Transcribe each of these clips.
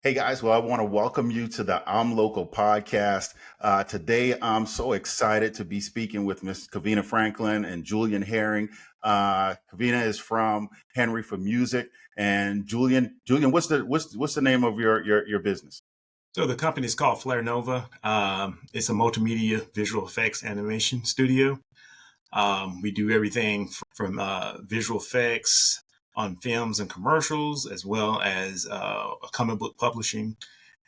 Hey guys, well, I want to welcome you to the I'm Local podcast. Today, I'm so excited to be speaking with Miss Kevina Franklin and Julian Herring. Kevina is from Henry for Music, and Julian, what's the name of your business? So the company is called FlareNova. It's a multimedia visual effects animation studio. We do everything from visual effects on films and commercials, as well as comic book publishing.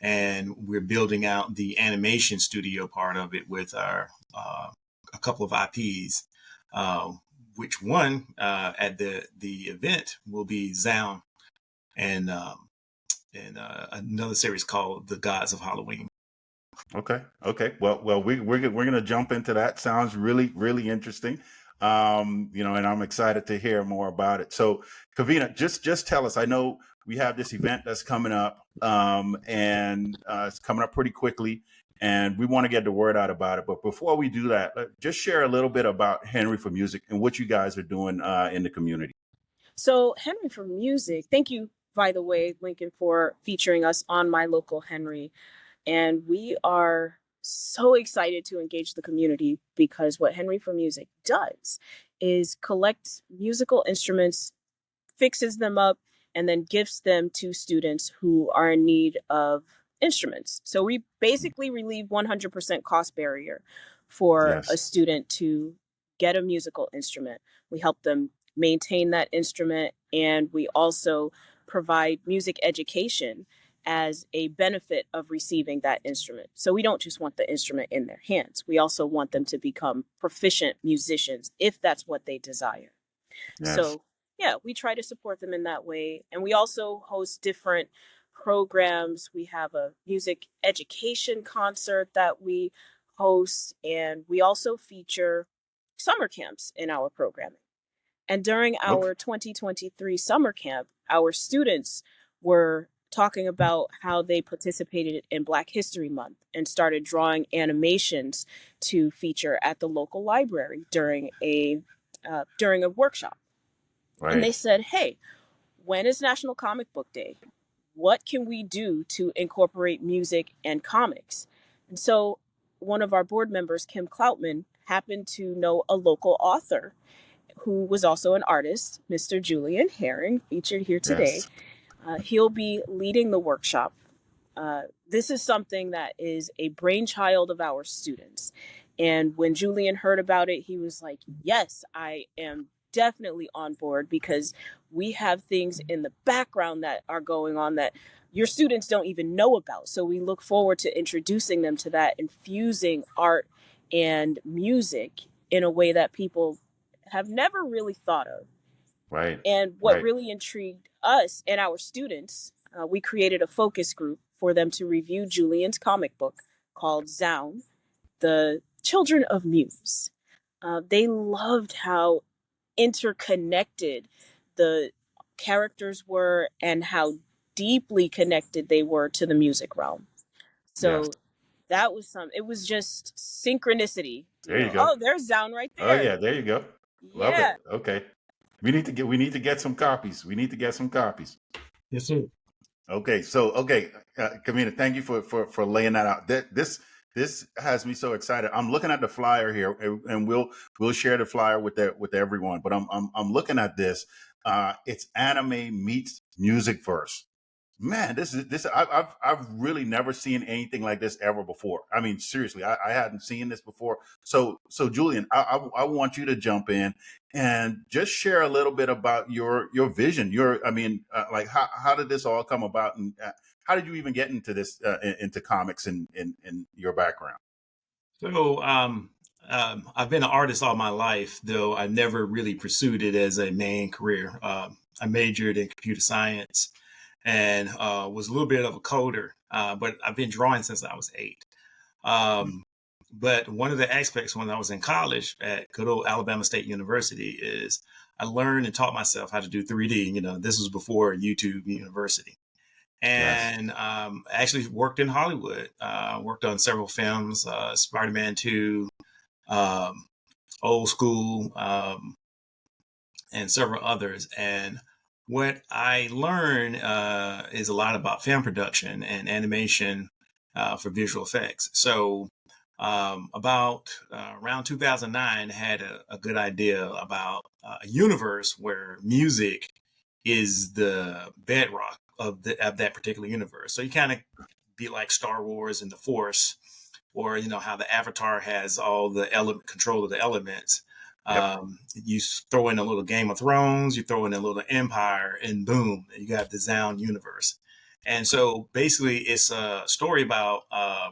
And we're building out the animation studio part of it with a couple of IPs, uh, which one at the event will be XOUNN and another series called The Gods of Halloween. Okay. Well, we're gonna jump into that. Sounds really interesting. And I'm excited to hear more about it. So, Kavina, just tell us. I know we have this event that's coming up, and it's coming up pretty quickly, and we want to get the word out about it. But before we do that, just share a little bit about Henry for Music and what you guys are doing in the community. So, Henry for Music, thank you, by the way, Lincoln, for featuring us on My Local Henry. And we are so excited to engage the community because what Henry for Music does is collect musical instruments, fixes them up, and then gifts them to students who are in need of instruments. So we basically relieve 100% cost barrier for a Yes. student to get a musical instrument. We help them maintain that instrument, and we also provide music education as a benefit of receiving that instrument. So we don't just want the instrument in their hands. We also want them to become proficient musicians if that's what they desire. Yes. So yeah, we try to support them in that way. And we also host different programs. We have a music education concert that we host, and we also feature summer camps in our programming. And during Okay. our 2023 summer camp, our students were talking about how they participated in Black History Month and started drawing animations to feature at the local library during a workshop. And Right. they said, "Hey, when is National Comic Book Day? What can we do to incorporate music and comics?" And so one of our board members, Kim Cloutman, happened to know a local author who was also an artist, Mr. Julian Herring, featured here today. Yes. He'll be leading the workshop. This is something that is a brainchild of our students. And when Julian heard about it, he was like, "Yes, I am definitely on board because we have things in the background that are going on that your students don't even know about." So we look forward to introducing them to that, infusing art and music in a way that people have never really thought of. Right. And what Right. really intrigued us and our students, we created a focus group for them to review Julian's comic book called XOUNN, The Children of Muse. They loved how interconnected the characters were and how deeply connected they were to the music realm. Yes. So it was just synchronicity. There you go. Oh, there's XOUNN right Oh there. yeah, there you go. Love it. Yeah. Okay. We need to get some copies. We need to get some copies. Yes, sir. Okay. So Kamina, thank you for laying that out. This has me so excited. I'm looking at the flyer here, and we'll share the flyer with everyone. But I'm looking at this. It's anime meets music verse. Man, this I've really never seen anything like this ever before. I mean, seriously, I hadn't seen this before. So Julian, I want you to jump in and just share a little bit about your vision. Like how did this all come about, and how did you even get into this into comics and in your background? So I've been an artist all my life, though I never really pursued it as a main career. I majored in computer science and was a little bit of a coder, but I've been drawing since I was 8. But one of the aspects when I was in college at good old Alabama State University is I learned and taught myself how to do 3D. This was before YouTube University. Yes. And actually worked in Hollywood, worked on several films, Spider-Man 2, um, Old School, and several others. And what I learned is a lot about film production and animation for visual effects. So about around 2009, I had a good idea about a universe where music is the bedrock of that particular universe. So you kind of be like Star Wars and the Force, or how the Avatar has all the control of the elements. Yep. You throw in a little Game of Thrones, you throw in a little Empire, and boom, you got the XOUNN universe. And so basically, it's a story about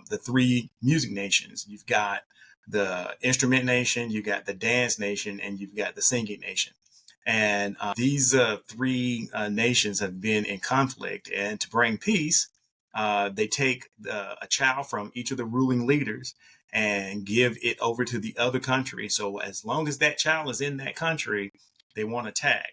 the three music nations. You've got the instrument nation, you've got the dance nation, and you've got the singing nation. And these three nations have been in conflict. And to bring peace, they take a child from each of the ruling leaders and give it over to the other country. So as long as that child is in that country, they want to tag.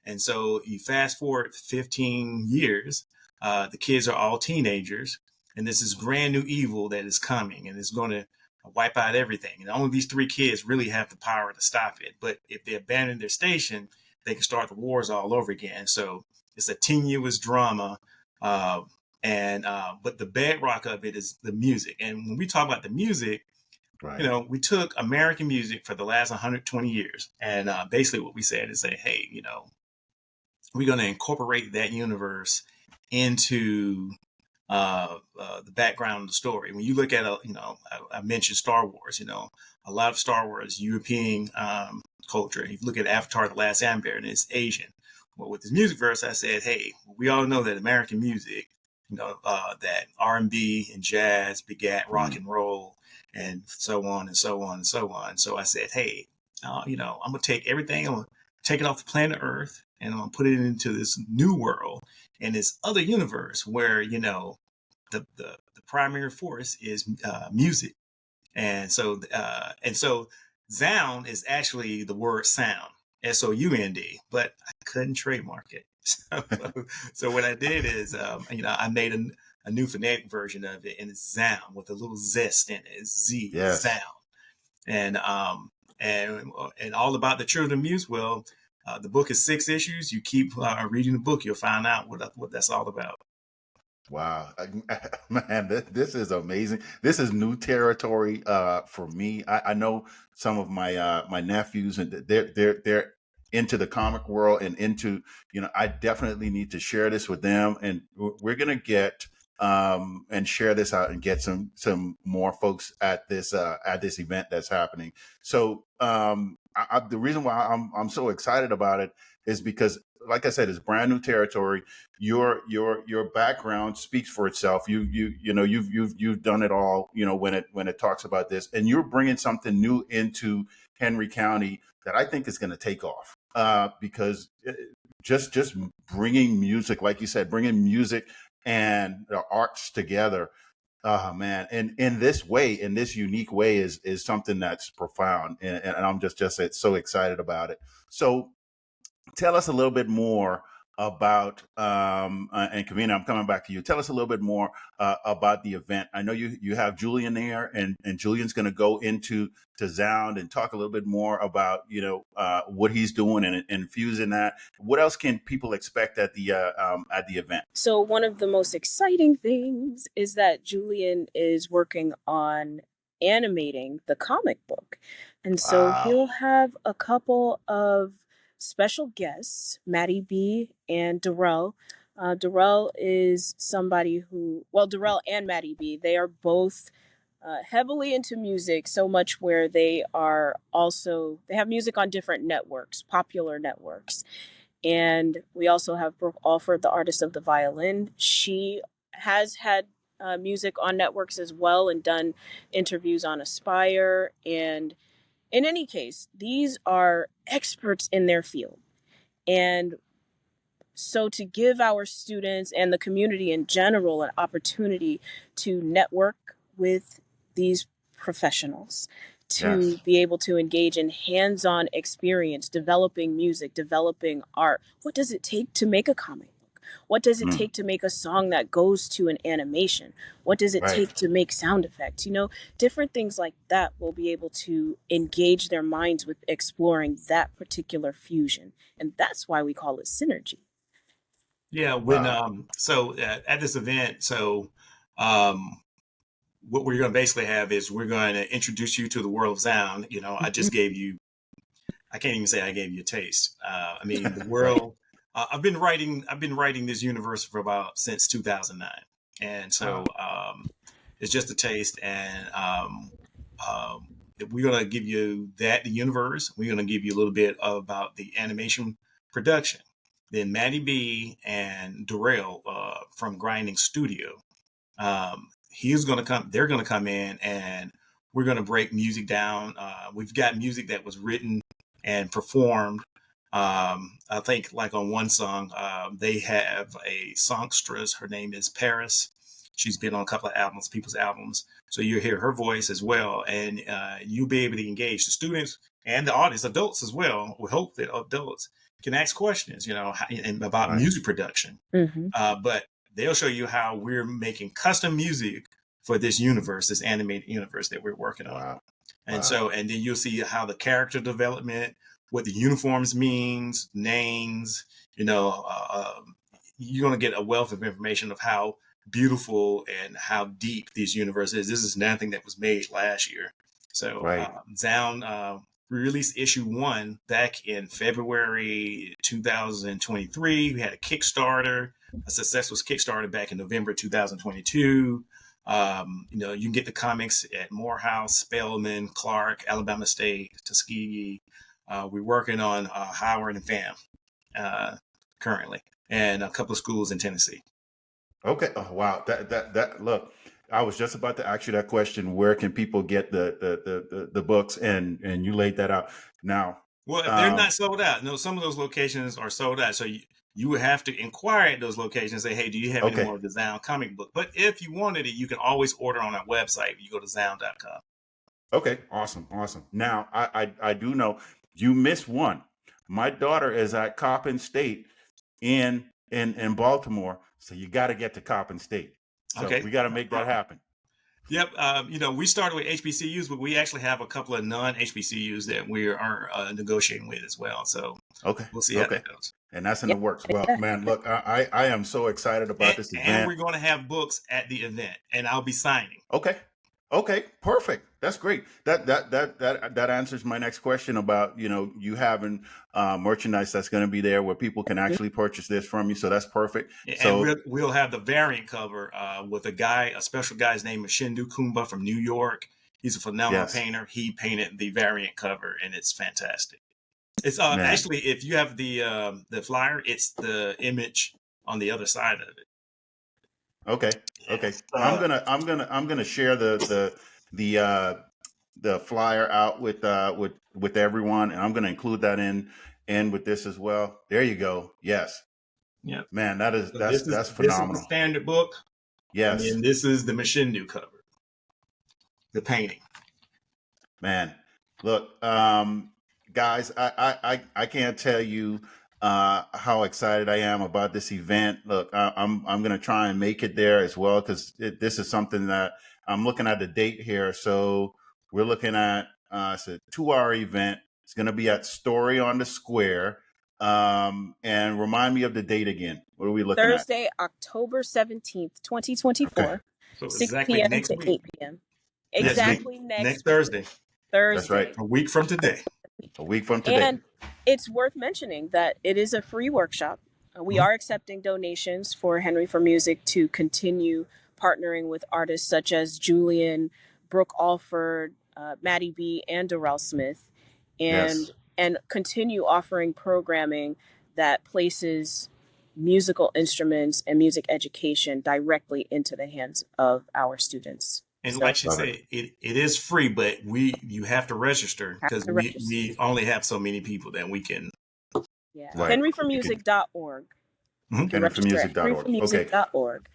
And so you fast forward 15 years, the kids are all teenagers, and this is brand new evil that is coming, and it's going to wipe out everything. And only these three kids really have the power to stop it. But if they abandon their station, they can start the wars all over again. So it's a tenuous drama. But the bedrock of it is the music. And when we talk about the music, Right. we took American music for the last 120 years. And basically what we said is hey, we're going to incorporate that universe into the background of the story. When you look at, I mentioned Star Wars, a lot of Star Wars, European culture. If you look at Avatar, The Last Airbender, and it's Asian. Well, with this music verse, I said, hey, we all know that American music, that R&B and jazz begat rock and roll, and so on and so on and so on. So I said, hey, I'm going to take everything, I'm going to take it off the planet Earth, and I'm going to put it into this new world and this other universe where, the primary force is music. And so XOUNN is actually the word sound, SOUND, but I couldn't trademark it. So what I did is, I made a new phonetic version of it, and it's XOUNN with a little zest in it. It's Z, Yes. sound. And all about the children of muse. Well, the book is 6 issues. You keep reading the book, you'll find out what that's all about. Wow, man, this is amazing. This is new territory for me. I know some of my nephews, and they're into the comic world and into, I definitely need to share this with them, and we're gonna get and share this out and get some more folks at this event that's happening. So the reason why I'm so excited about it is because, like I said, it's brand new territory. Your background speaks for itself. You've done it all. When it talks about this, and you're bringing something new into Henry County that I think is going to take off. Because just bringing music, like you said, bringing music and the arts together. Oh man, and in this way, in this unique way, is something that's profound, and I'm just so excited about it. So tell us a little bit more about and Kevina, I'm coming back to you. Tell us a little bit more about the event. I know you have Julian there, and Julian's going to go into XOUNN and talk a little bit more about what he's doing and infusing that. What else can people expect at the event? So one of the most exciting things is that Julian is working on animating the comic book. And so Wow. he'll have a couple of special guests, Maddie B and Darrell. Darrell is somebody Darrell and Maddie B, they are both heavily into music, so much where they have music on different networks, popular networks. And we also have Brooke Alford, the artist of the violin. She has had music on networks as well and done interviews on Aspire. And in any case, these are experts in their field. And so to give our students and the community in general an opportunity to network with these professionals, to Yes. be able to engage in hands-on experience, developing music, developing art. What does it take to make a comic book? What does it Mm, take to make a song that goes to an animation? What does it right. take to make sound effects? Different things like that will be able to engage their minds with exploring that particular fusion. And that's why we call it synergy. Yeah, when Wow. so at this event, um what we're going to basically have is we're going to introduce you to the world of sound. You know, I just gave you, I can't even say I gave you a taste. I mean, the Right. world. I've been writing this universe for about since 2009, and Wow. so it's just a taste. And um, we're gonna give you that the universe. We're gonna give you a little bit about the animation production. Then Maddie B and Darrell from Grinding Studio, he's going to come, they're going to come in and we're going to break music down. We've got music that was written and performed. I think like on one song, they have a songstress. Her name is Paris. She's been on a couple of albums, people's albums. So you hear her voice as well. And you'll be able to engage the students and the audience, adults as well. We hope that adults can ask questions, you know, and about Right. music production. Mm-hmm. But they'll show you how we're making custom music for this universe, this animated universe that we're working on. Wow. And Wow. so, and then you'll see how the character development, what the uniforms means, names, you know, you're going to get a wealth of information of how beautiful and how deep this universe is. This is nothing that was made last year. So, Right. Zound released issue 1 back in February 2023. We had a Kickstarter, a successful Kickstarter back in November 2022. You know, you can get the comics at Morehouse, Spelman, Clark, Alabama State, Tuskegee. We're working on Howard and FAM currently, and a couple of schools in Tennessee. Okay. Oh, wow. That look, I was just about to ask you that question. Where can people get the books? And you laid that out. Now, Well, if they're not sold out, no, some of those locations are sold out. So you would have to inquire at those locations and say, hey, do you have any okay. more of the Zound comic book? But if you wanted it, you can always order on our website. You go to zound.com. Okay. Awesome. Awesome. Now, I do know you missed one. My daughter is at Coppin State in Baltimore, so you got to get to Coppin State. So Okay. we got to make that happen. Yep. You know, we started with HBCUs, but we actually have a couple of non-HBCUs that we are negotiating with as well. So Okay. we'll see how Okay. that goes. And that's in Yeah. the works. Well, man, look, I am so excited about this And event. we're going to have books at the event, and I'll be signing. Okay. Okay. Perfect. That's great. That answers my next question about, you having merchandise that's going to be there where people can actually purchase this from you. So that's perfect. And So we'll have the variant cover with a special guy's name is Shindu Kumba from New York. He's a phenomenal yes, painter. He painted the variant cover, and it's fantastic. It's man. actually, if you have the flyer, it's the image on the other side of it. Okay. Okay. Yes. I'm gonna share the flyer out with everyone, and I'm gonna include that in with this as well. There you go. Yes. Yeah. Man, So that's this is the phenomenal. standard book, and Yes. then this is the Machindu cover, the painting. Man, look, guys, I can't tell you how excited I am about this event. Look, I'm gonna try and make it there as well because this is something that I'm looking at the date here. So we're looking at it's a 2-hour event. It's gonna be at Story on the Square. And remind me of the date again. What are we looking at? Thursday, October 17th, Okay, 2024, So 6 exactly p.m. next to week, 8 p.m. next week. Exactly next next Thursday, That's right. Thursday. a week from today. A week from today. And it's worth mentioning that it is a free workshop. We Mhm. are accepting donations for Henry for Music to continue partnering with artists such as Julian, Brooke Alford, Maddie B, and Darrell Smith, Yes. and continue offering programming that places musical instruments and music education directly into the hands of our students. And So like she Love it. said, it is free, but you have to register have because to register. we only have so many people that we can. Yeah. Right. henryformusic.org. Mhm. You can register at henryformusic.org. Okay. henryformusic.org.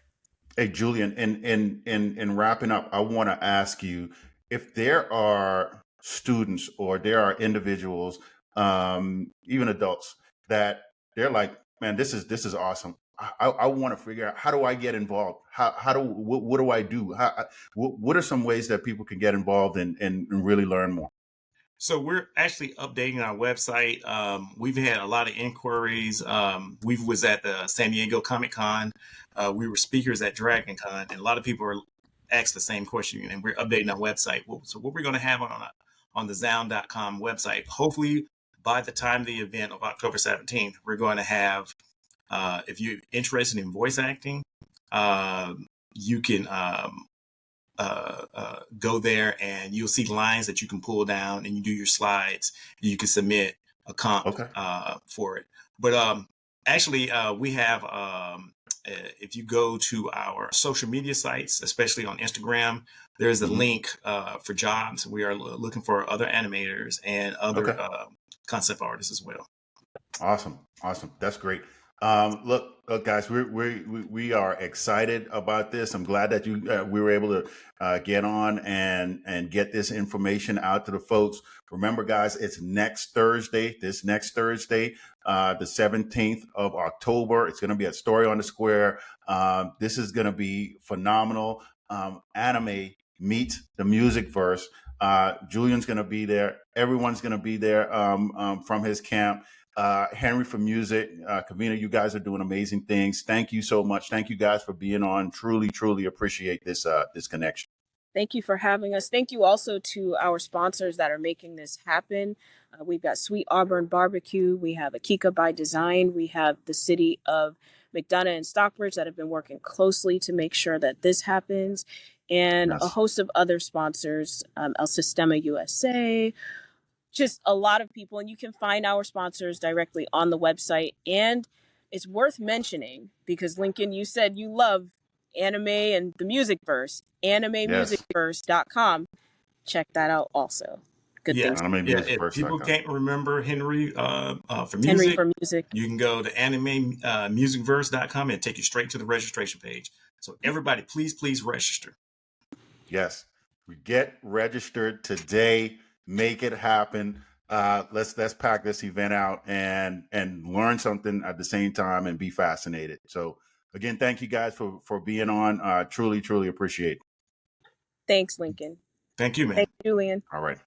Hey, Julian, in wrapping up, I want to ask you if there are students or there are individuals, even adults, that they're like, man, this is awesome. I want to figure out how do I get involved? What do I do? What are some ways that people can get involved and really learn more? So we're actually updating our website. We've had a lot of inquiries. We was at the San Diego Comic Con. We were speakers at Dragon Con, and a lot of people are asked the same question. And we're updating our website. So what we're going to have on the XOUNN.com website, hopefully by the time of the event of October 17th, we're going to have. If you're interested in voice acting, you can go there and you'll see lines that you can pull down and you do your slides. And you can submit a comp Okay. for it. But actually, we have, if you go to our social media sites, especially on Instagram, there's a link for jobs. We are looking for other animators and other concept artists as well. Awesome. That's great. Look, guys, we are excited about this. I'm glad that we were able to get on and get this information out to the folks. Remember, guys, it's next Thursday. This next Thursday, the 17th of October. It's going to be at Story on the Square. This is going to be phenomenal. Anime meets the music verse. Julian's going to be there. Everyone's going to be there from his camp. Henry for music, Kevina, you guys are doing amazing things. Thank you so much. Thank you guys for being on. Truly appreciate this connection. Thank you for having us. Thank you also to our sponsors that are making this happen. We've got Sweet Auburn Barbecue. We have Akika by Design. We have the city of McDonough and Stockbridge that have been working closely to make sure that this happens. And a host of other sponsors, El Sistema USA, just a lot of people. And you can find our sponsors directly on the website. And it's worth mentioning because, Lincoln, you said you love anime and the music verse, animemusicverse.com. Check that out also. Good things. If people can't remember Henry for music, Henry for music, you can go to animemusicverse.com and take you straight to the registration page. So everybody, please register. Yes, we get registered today. Make it happen. Let's pack this event out and learn something at the same time and be fascinated. So again, thank you guys for being on. Truly appreciate it. Thanks, Lincoln. Thank you, man. Thanks, Julian. All right.